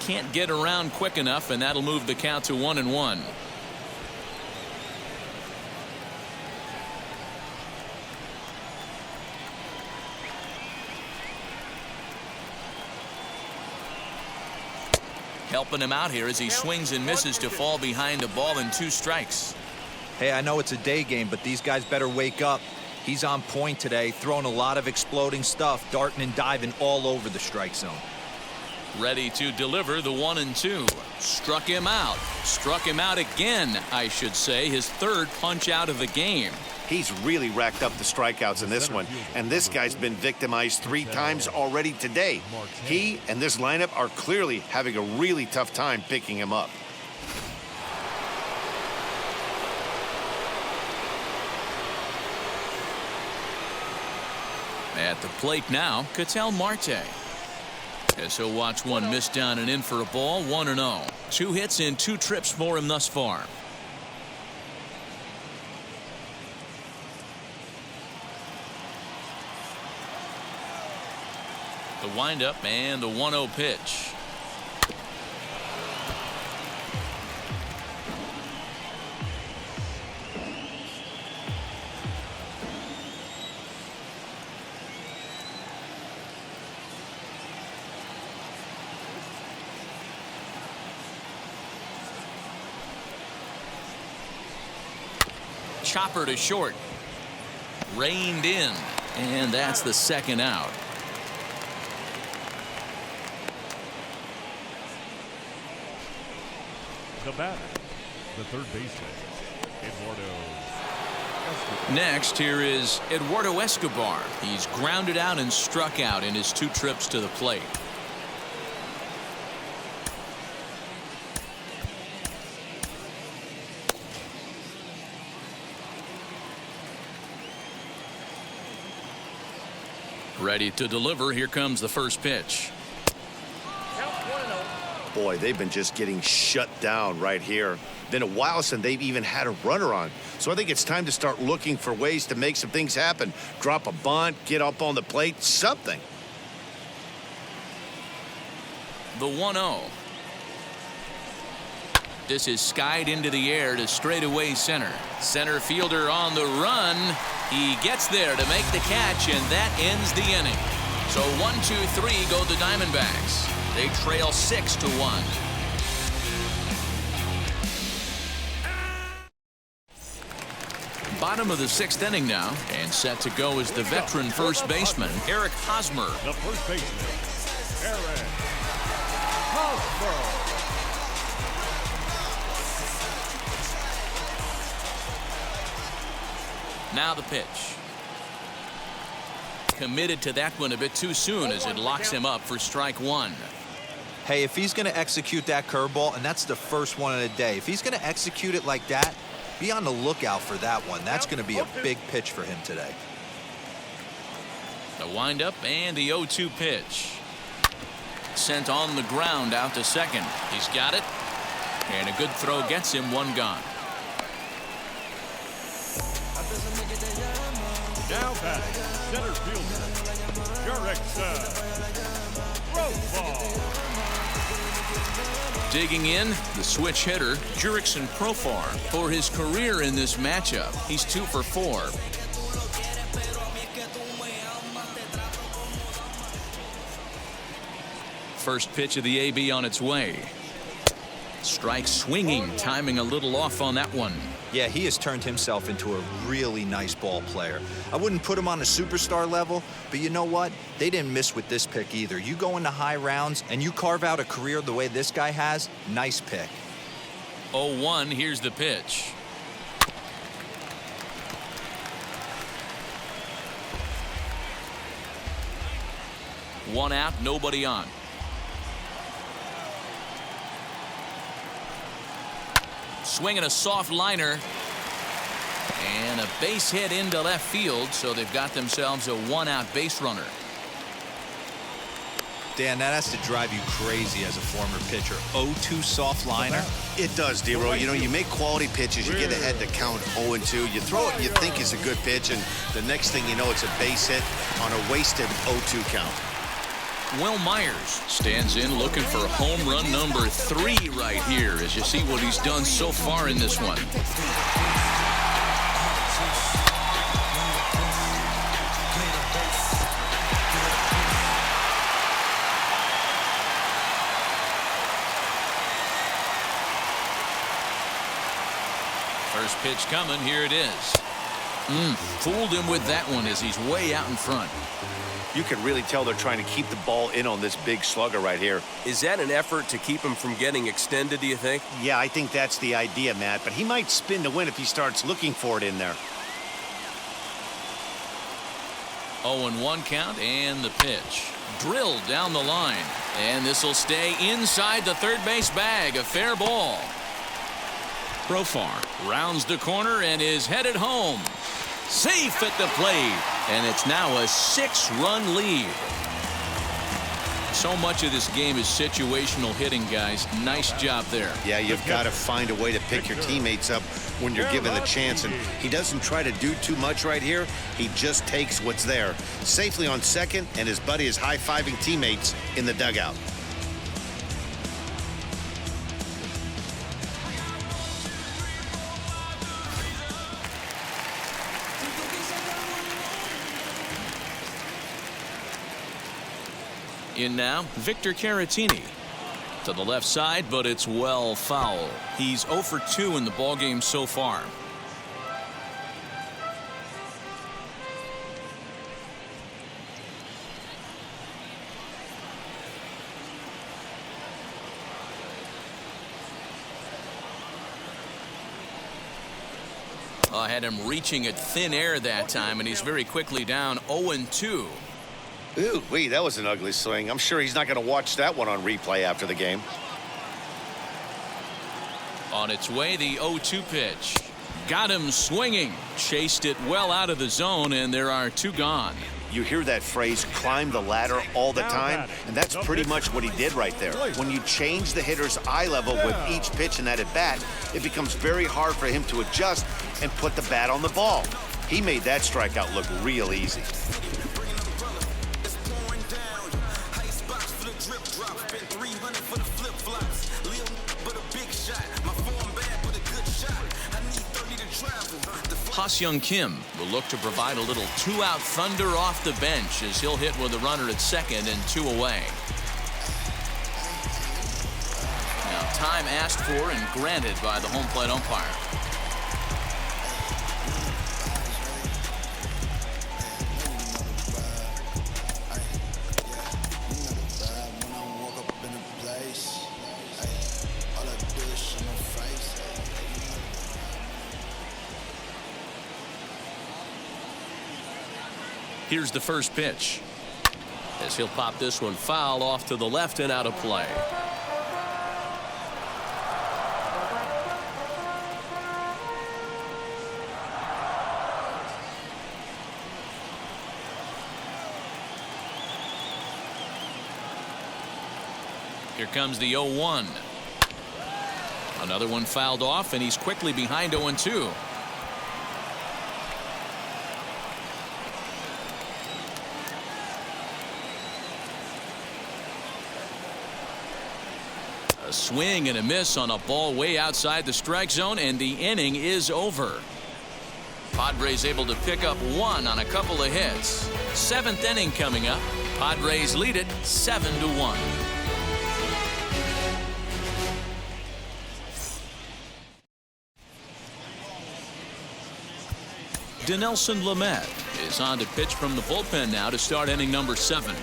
Can't get around quick enough, and that'll move the count to 1-1. Helping him out here as he swings and misses to fall behind a ball and 2 strikes. Hey, I know it's a day game, but these guys better wake up. He's on point today, throwing a lot of exploding stuff, darting and diving all over the strike zone. Ready to deliver the 1-2. Struck him out. Struck him out again, I should say. His third punch out of the game. He's really racked up the strikeouts in this one, and this guy's been victimized 3 times already today. He and this lineup are clearly having a really tough time picking him up. At the plate now, Ketel Marte. As he'll watch one miss down and in for a ball. 1-0. 2 hits in 2 trips for him thus far. The windup and the 1-0 pitch. Chopper to short. Reined in, and that's the second out. The batter, the third baseman, Eduardo. Next, here is Eduardo Escobar. He's grounded out and struck out in his 2 trips to the plate. Ready to deliver. Here comes the first pitch. Boy, they've been just getting shut down right here. Been a while since they've even had a runner on. So I think it's time to start looking for ways to make some things happen. Drop a bunt, get up on the plate, something. The 1-0. This is skied into the air to straightaway center. Center fielder on the run. He gets there to make the catch, and that ends the inning. So 1-2-3 go the Diamondbacks. They trail 6-1. Bottom of the 6th inning now, and set to go is the veteran first baseman, Eric Hosmer. The first baseman, Eric Hosmer. Now the pitch. Committed to that one a bit too soon as it locks him up for strike 1. Hey, if he's going to execute that curveball, and that's the first one of the day, if he's going to execute it like that, be on the lookout for that one. That's going to be a big pitch for him today. The windup and the 0-2 pitch. Sent on the ground out to second. He's got it. And a good throw gets him 1 gone. Now batting, center fielder, Jurickson. Profar. Digging in, the switch hitter, Jurickson Profar. For his career in this matchup, he's 2 for 4. First pitch of the AB on its way. Strike swinging, timing a little off on that one. Yeah, he has turned himself into a really nice ball player. I wouldn't put him on a superstar level, but you know what? They didn't miss with this pick either. You go into high rounds and you carve out a career the way this guy has, nice pick. 0-1, here's the pitch. One out, nobody on. Swinging a soft liner. And a base hit into left field, so they've got themselves a 1-out base runner. Dan, that has to drive you crazy as a former pitcher. 0-2 soft liner. It does, D-Roy. You know, you make quality pitches, you get ahead to count 0-2. You throw it you think is a good pitch, and the next thing you know, it's a base hit on a wasted 0-2 count. Will Myers stands in looking for home run number 3 right here as you see what he's done so far in this one. First pitch coming. Here it is. Fooled him with that one as he's way out in front. You can really tell they're trying to keep the ball in on this big slugger right here. Is that an effort to keep him from getting extended, do you think? Yeah, I think that's the idea, Matt, but he might spin to win if he starts looking for it in there. 0-1 count, and the pitch. Drilled down the line, and this will stay inside the third base bag. A fair ball. Profar rounds the corner and is headed home. Safe at the plate, and it's now a 6-run lead. So much of this game is situational hitting, guys. Nice job there. Yeah, you've got to find a way to pick your teammates up when you're given the chance, and he doesn't try to do too much right here. He just takes what's there. Safely on second, and his buddy is high-fiving teammates in the dugout. In now, Victor Caratini. To the left side, but it's well foul. He's 0 for 2 in the ballgame so far. I had him reaching at thin air that time, and he's very quickly down 0-2. Ooh, wait, that was an ugly swing. I'm sure he's not going to watch that one on replay after the game. On its way, the 0-2 pitch. Got him swinging. Chased it well out of the zone, and there are 2 gone. You hear that phrase, climb the ladder, all the time, and that's pretty much what he did right there. When you change the hitter's eye level with each pitch in that at-bat, it becomes very hard for him to adjust and put the bat on the ball. He made that strikeout look real easy. Ha-Seong Kim will look to provide a little 2-out thunder off the bench as he'll hit with a runner at second and 2 away. Now time asked for and granted by the home plate umpire. Here's the first pitch, as he'll pop this one foul off to the left and out of play. Here comes the 0-1. Another one fouled off, and he's quickly behind 0-2. A swing and a miss on a ball way outside the strike zone, and the inning is over. Padres able to pick up 1 on a couple of hits. 7th inning coming up. Padres lead it 7-1. Dinelson Lamet is on to pitch from the bullpen now to start inning number 7.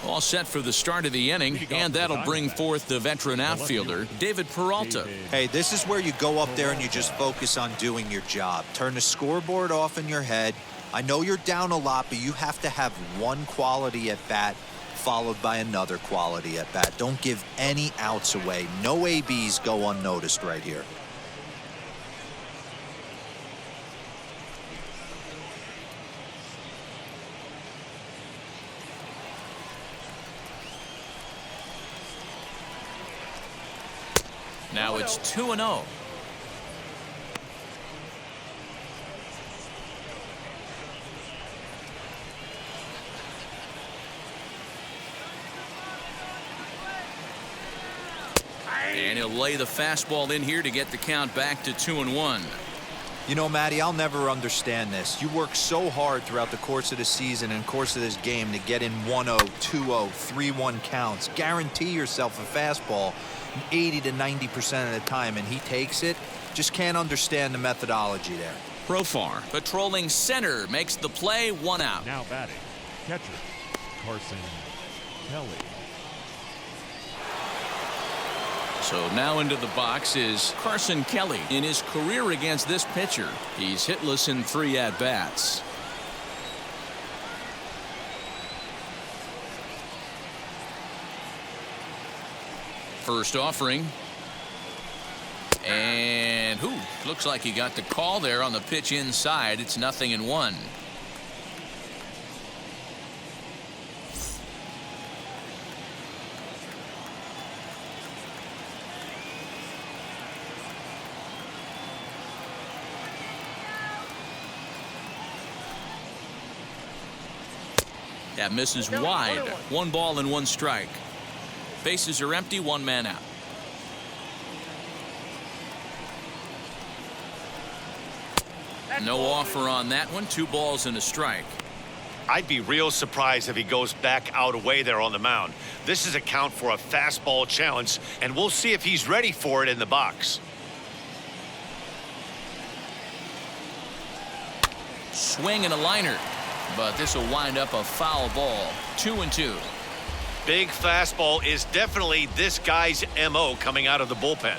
All set for the start of the inning, and that'll bring forth the veteran outfielder, David Peralta. Hey, this is where you go up there and you just focus on doing your job. Turn the scoreboard off in your head. I know you're down a lot, but you have to have one quality at bat followed by another quality at bat. Don't give any outs away. No ABs go unnoticed right here. Now it's 2-0. And he'll lay the fastball in here to get the count back to 2-1. You know, Matty, I'll never understand this. You work so hard throughout the course of the season and course of this game to get in 1-0, 2-0, 3-1 counts. Guarantee yourself a fastball 80 to 90% of the time, and he takes it. Just can't understand the methodology there. Profar patrolling center makes the play, 1 out. Now batting, catcher, Carson Kelly. So now into the box is Carson Kelly. In his career against this pitcher, he's hitless in 3 at-bats. First offering. And looks like he got the call there on the pitch inside. It's 0-1. That misses wide. 1 ball and 1 strike. Bases are empty, 1 man out. No offer on that one. 2 balls and a strike. I'd be real surprised if he goes back out away there on the mound. This is a count for a fastball challenge, and we'll see if he's ready for it in the box. Swing and a liner. But this will wind up a foul ball. 2-2. Big fastball is definitely this guy's MO coming out of the bullpen.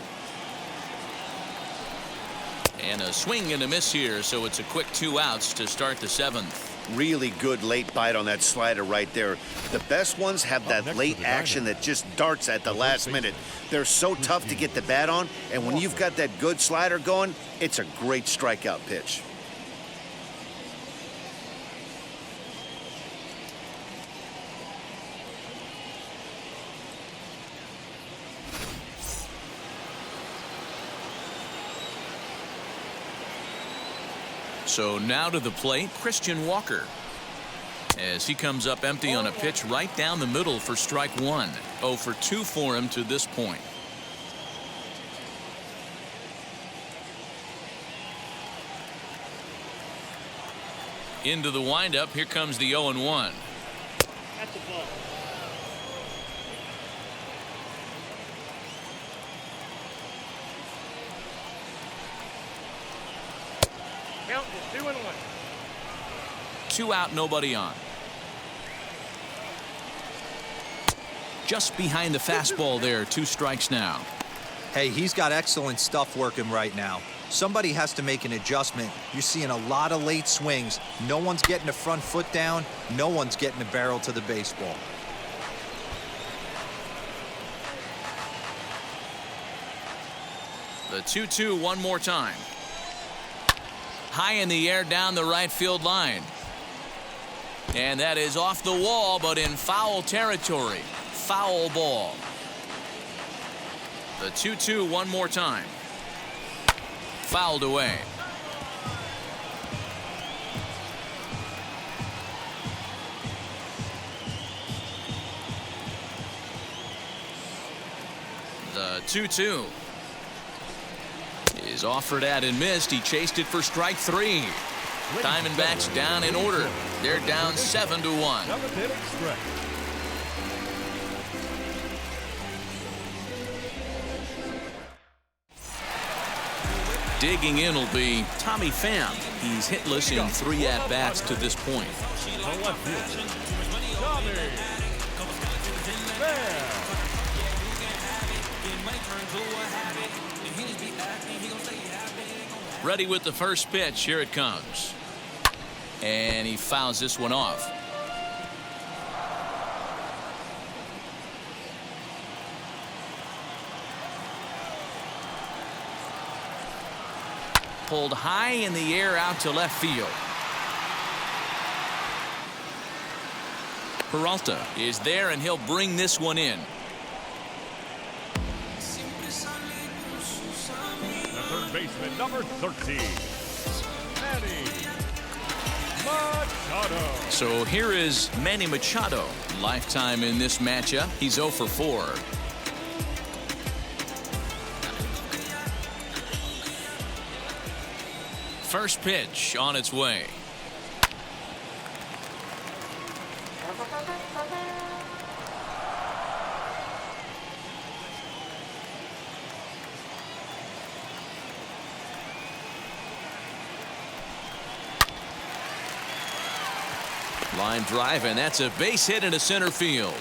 And a swing and a miss here, so it's a quick 2 outs to start the 7th. Really good late bite on that slider right there. The best ones have that late action that just darts at the last minute. They're so tough to get the bat on, and when you've got that good slider going, it's a great strikeout pitch. So now to the plate, Christian Walker. As he comes up empty on a pitch right down the middle for strike 1. 0 for 2 for him to this point. Into the windup, here comes the 0-1. That's a ball. Count is 2-1. 2 out, nobody on. Just behind the fastball there, 2 strikes now. Hey, he's got excellent stuff working right now. Somebody has to make an adjustment. You're seeing a lot of late swings. No one's getting the front foot down. No one's getting the barrel to the baseball. The 2-2 one more time. High in the air down the right field line. And that is off the wall, but in foul territory. Foul ball. The 2-2 one more time. Fouled away. The 2-2 is offered at and missed. He chased it for strike 3. Diamondbacks down in order. They're down 7-1. Digging in will be Tommy Pham. He's hitless in 3 at-bats to this point. Ready with the first pitch. Here it comes. And he fouls this one off. Pulled high in the air out to left field. Peralta is there, and he'll bring this one in. The third baseman, number 13, Manny Machado. So here is Manny Machado. Lifetime in this matchup. He's 0 for 4. First pitch on its way. Line drive, and that's a base hit into center field.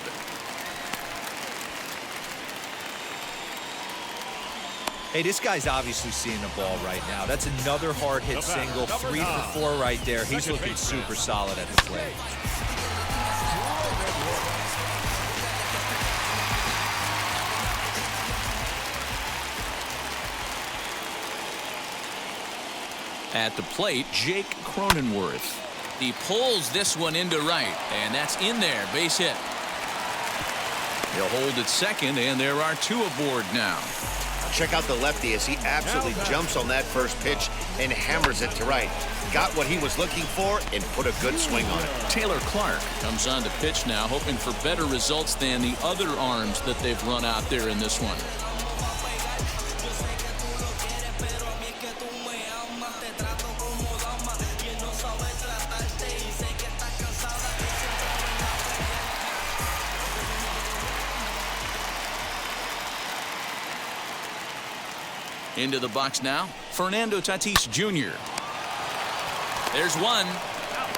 Hey, this guy's obviously seeing the ball right now. That's another hard hit single, 3 for 4 right there. He's looking super solid at the plate. At the plate, Jake Cronenworth. He pulls this one into right, and that's in there, base hit. He'll hold at second, and there are 2 aboard now. Check out the lefty as he absolutely jumps on that first pitch and hammers it to right. Got what he was looking for and put a good swing on it. Taylor Clark comes on to pitch now, hoping for better results than the other arms that they've run out there in this one. Into the box now, Fernando Tatis Jr. There's one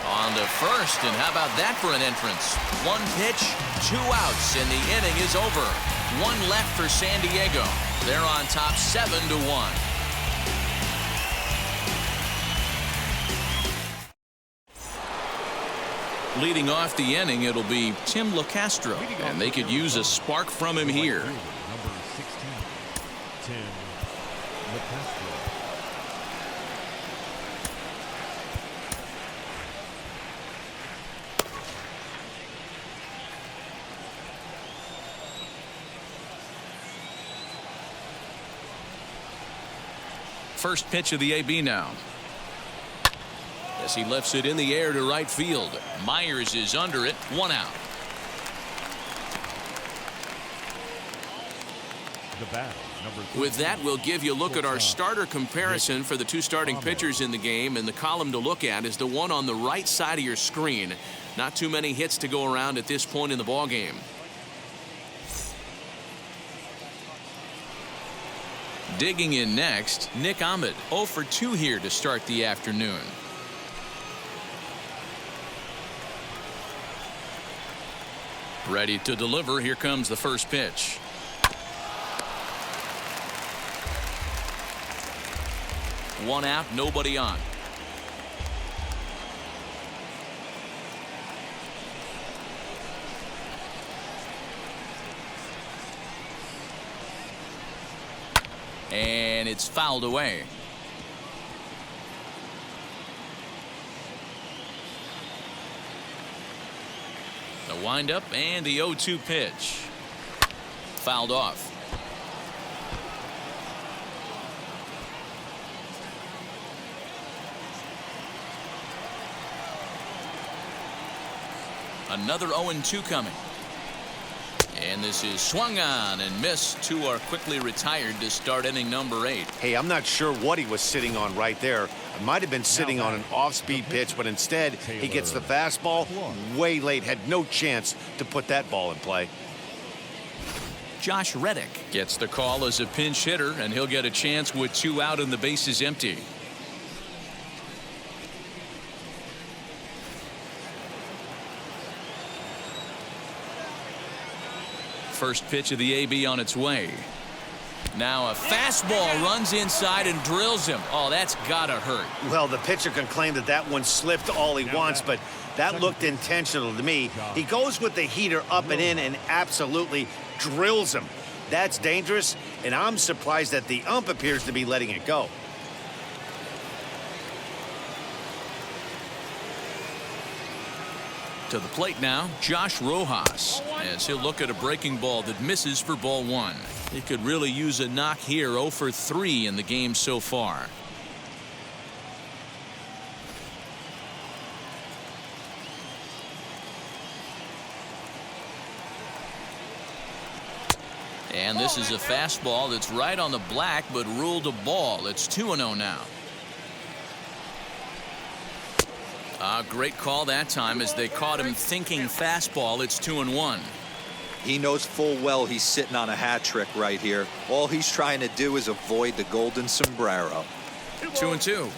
on to first, and how about that for an entrance? 1 pitch, 2 outs, and the inning is over. 1 left for San Diego. They're on top 7-1. Leading off the inning, it'll be Tim LeCastro, and they could use a spark from him here. Number 16, Tim LeCastro. First pitch of the AB now. As he lifts it in the air to right field. Myers is under it. 1 out. The bat, number 13. With that, we'll give you a look at our starter comparison for the 2 starting pitchers in the game, and the column to look at is the one on the right side of your screen. Not too many hits to go around at this point in the ball game. Digging in next, Nick Ahmed, 0 for 2 here to start the afternoon. Ready to deliver. Here comes the first pitch. One out, nobody on. And it's fouled away. The windup and the 0-2 pitch. Fouled off. Another 0-2 coming. And this is swung on and missed. 2 are quickly retired to start inning number 8. Hey, I'm not sure what he was sitting on right there. It might have been sitting on an off-speed pitch, but instead he gets the fastball way late. Had no chance to put that ball in play. Josh Reddick gets the call as a pinch hitter, and he'll get a chance with 2 out and the bases empty. First pitch of the AB on its way. Now a fastball runs inside and drills him. Oh, that's gotta hurt. Well, the pitcher can claim that that one slipped all he wants, but that looked intentional to me. He goes with the heater up and in and absolutely drills him. That's dangerous, and I'm surprised that the ump appears to be letting it go. To the plate now, Josh Rojas, as he'll look at a breaking ball that misses for ball 1. He could really use a knock here. 0 for 3 in the game so far. And this is a fastball that's right on the black, but ruled a ball. It's 2-0 now. Great call that time as they caught him thinking fastball. It's 2-1. He knows full well he's sitting on a hat trick right here. All he's trying to do is avoid the golden sombrero. 2-2.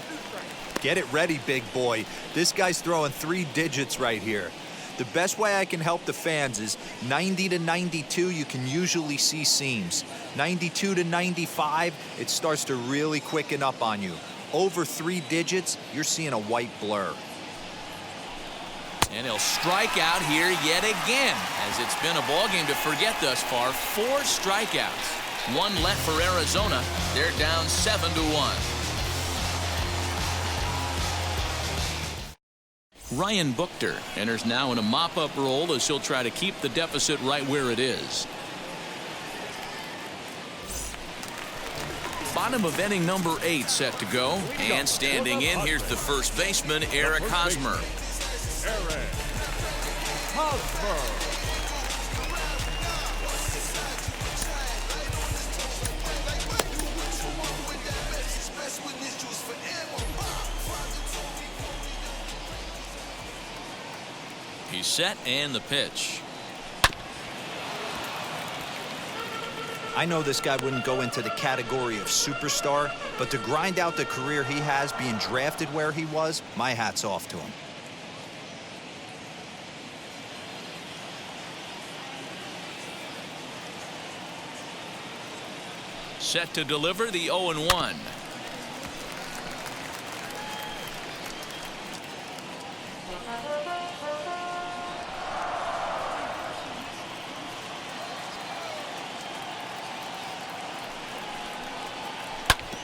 Get it ready, big boy. This guy's throwing 3 digits right here. The best way I can help the fans is 90 to 92, you can usually see seams. 92 to 95, it starts to really quicken up on you. Over 3 digits, you're seeing a white blur. And he'll strike out here yet again, as it's been a ball game to forget thus far. 4 strikeouts. 1 left for Arizona. They're down 7-1. Ryan Buchter enters now in a mop-up role as he'll try to keep the deficit right where it is. Bottom of inning number 8 set to go. And standing in, here's the first baseman, Eric Hosmer. Eric Hosmer. He's set and the pitch. I know this guy wouldn't go into the category of superstar, but to grind out the career he has being drafted where he was, my hat's off to him. Set to deliver the 0-1.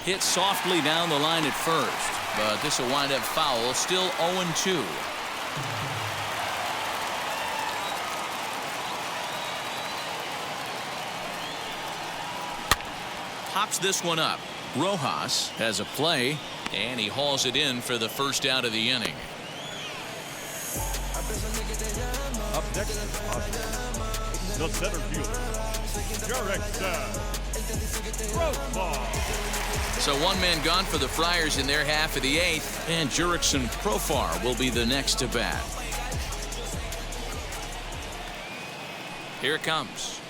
Hit softly down the line at first, but this will wind up foul. Still 0-2. Pops this one up. Rojas has a play, and he hauls it in for the first out of the inning. Up next, the center fielder, Jurickson. So 1 man gone for the Friars in their half of the 8th, and Jurickson Profar will be the next to bat. Here it comes.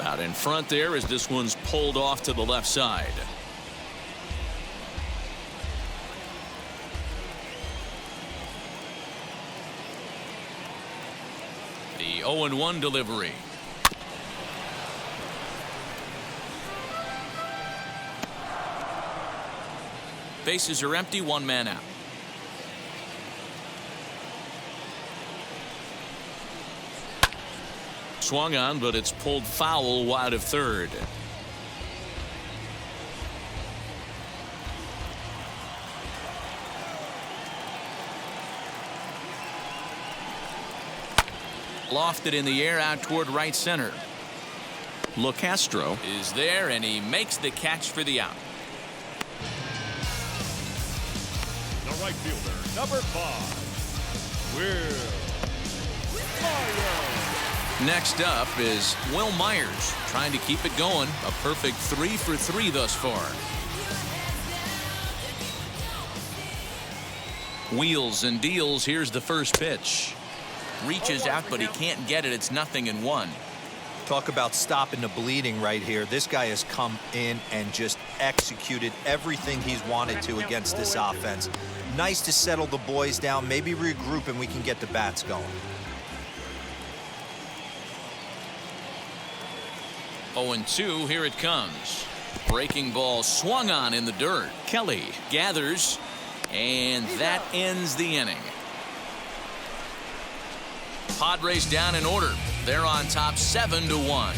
Out in front there as this one's pulled off to the left side. The 0-1 delivery. Bases are empty, 1 man out. Swung on, but it's pulled foul wide of third. Lofted in the air out toward right center. LeCastro is there, and he makes the catch for the out. The right fielder, number 5, Will Myers. Next up is Will Myers, trying to keep it going. A perfect 3 for 3 thus far. Wheels and deals. Here's the first pitch. Reaches out, but he can't get it. It's 0-1. Talk about stopping the bleeding right here. This guy has come in and just executed everything he's wanted to against this offense. Nice to settle the boys down, maybe regroup, and we can get the bats going. 0-2, here it comes. Breaking ball swung on in the dirt. Kelly gathers, and that ends the inning. Padres down in order. They're on top 7-1.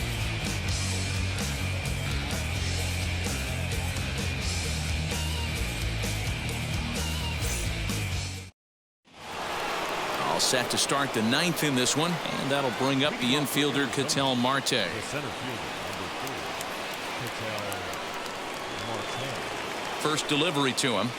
All set to start the 9th in this one, and that'll bring up the infielder Ketel Marte. The center fielder, number 4, Ketel Marte. First delivery to him.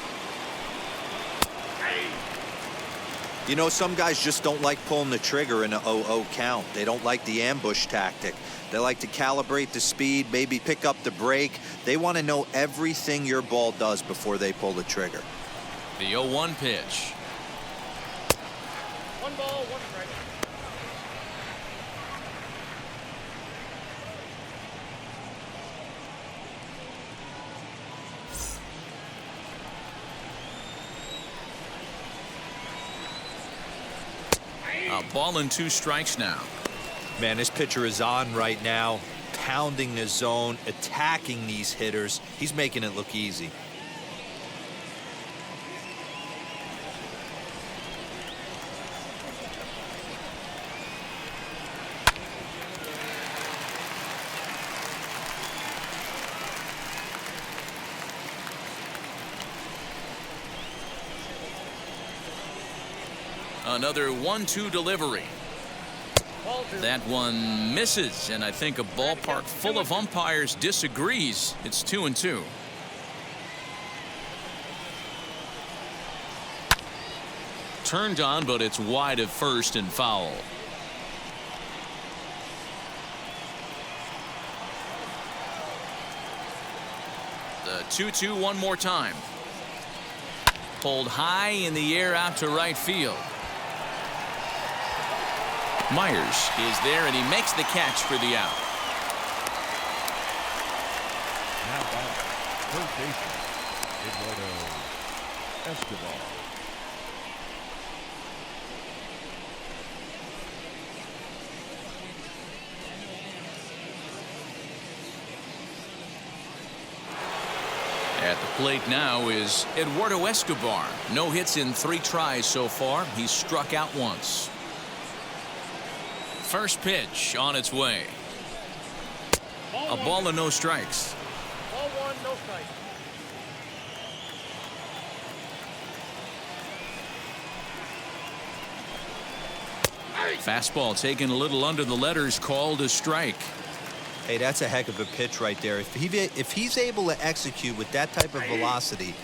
You know, some guys just don't like pulling the trigger in a 0-0 count. They don't like the ambush tactic. They like to calibrate the speed, maybe pick up the brake. They want to know everything your ball does before they pull the trigger. The 0-1 pitch. ball, one strike. A ball and 2 strikes now. Man, this pitcher is on right now, pounding the zone, attacking these hitters. He's making it look easy. Another 1-2 delivery. That one misses, and I think a ballpark full of umpires disagrees. It's 2-2. Turned on, but it's wide of first and foul. The 2-2 one more time. Pulled high in the air out to right field. Myers is there, and he makes the catch for the out. Now back, first baseman, Eduardo Escobar. At the plate now is Eduardo Escobar. No hits in 3 tries so far. He's struck out once. First pitch on its way. A ball and no strikes. Ball 1, no strike. Fastball taken a little under the letters, called a strike. Hey, that's a heck of a pitch right there. If he's able to execute with that type of velocity,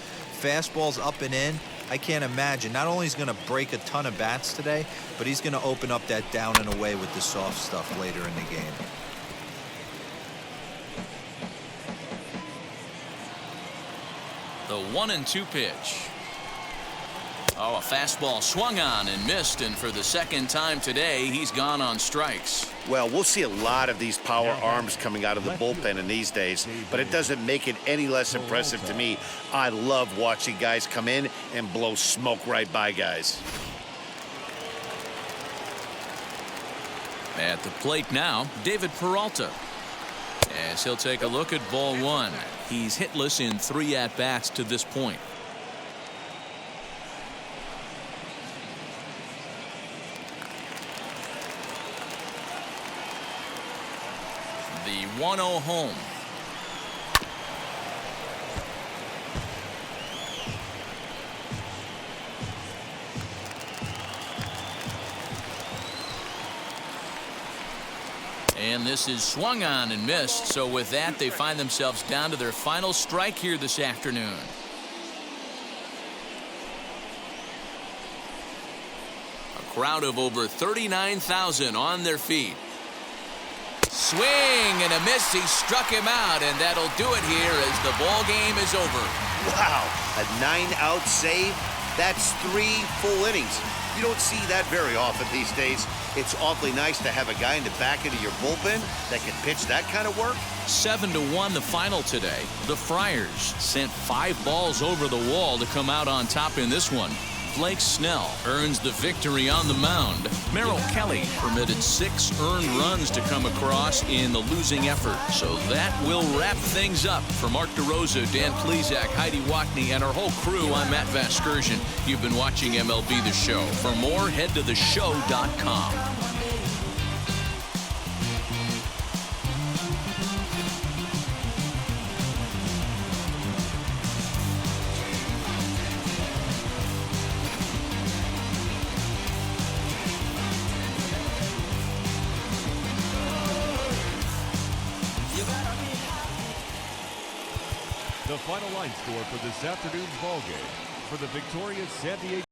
fastballs up and in, I can't imagine. Not only is he going to break a ton of bats today, but he's going to open up that down and away with the soft stuff later in the game. The 1-2 pitch. Oh, a fastball swung on and missed, and for the second time today, he's gone on strikes. Well, we'll see a lot of these power arms coming out of the bullpen in these days, but it doesn't make it any less impressive to me. I love watching guys come in and blow smoke right by guys. At the plate now, David Peralta. As he'll take a look at ball 1. He's hitless in 3 at-bats to this point. The 1-0 home. And this is swung on and missed. So with that, they find themselves down to their final strike here this afternoon. A crowd of over 39,000 on their feet. Swing and a miss. He struck him out, and that'll do it here as the ball game is over. Wow, a 9-out save? That's 3 full innings. You don't see that very often these days. It's awfully nice to have a guy in the back end of your bullpen that can pitch that kind of work. 7-1 the final today. The Friars sent 5 balls over the wall to come out on top in this one. Blake Snell earns the victory on the mound. Merrill Kelly permitted 6 earned runs to come across in the losing effort. So that will wrap things up. For Mark DeRosa, Dan Plesac, Heidi Watney, and our whole crew, I'm Matt Vasgersian. You've been watching MLB The Show. For more, head to theshow.com. The final line score for this afternoon's ball game. For the victorious San Diego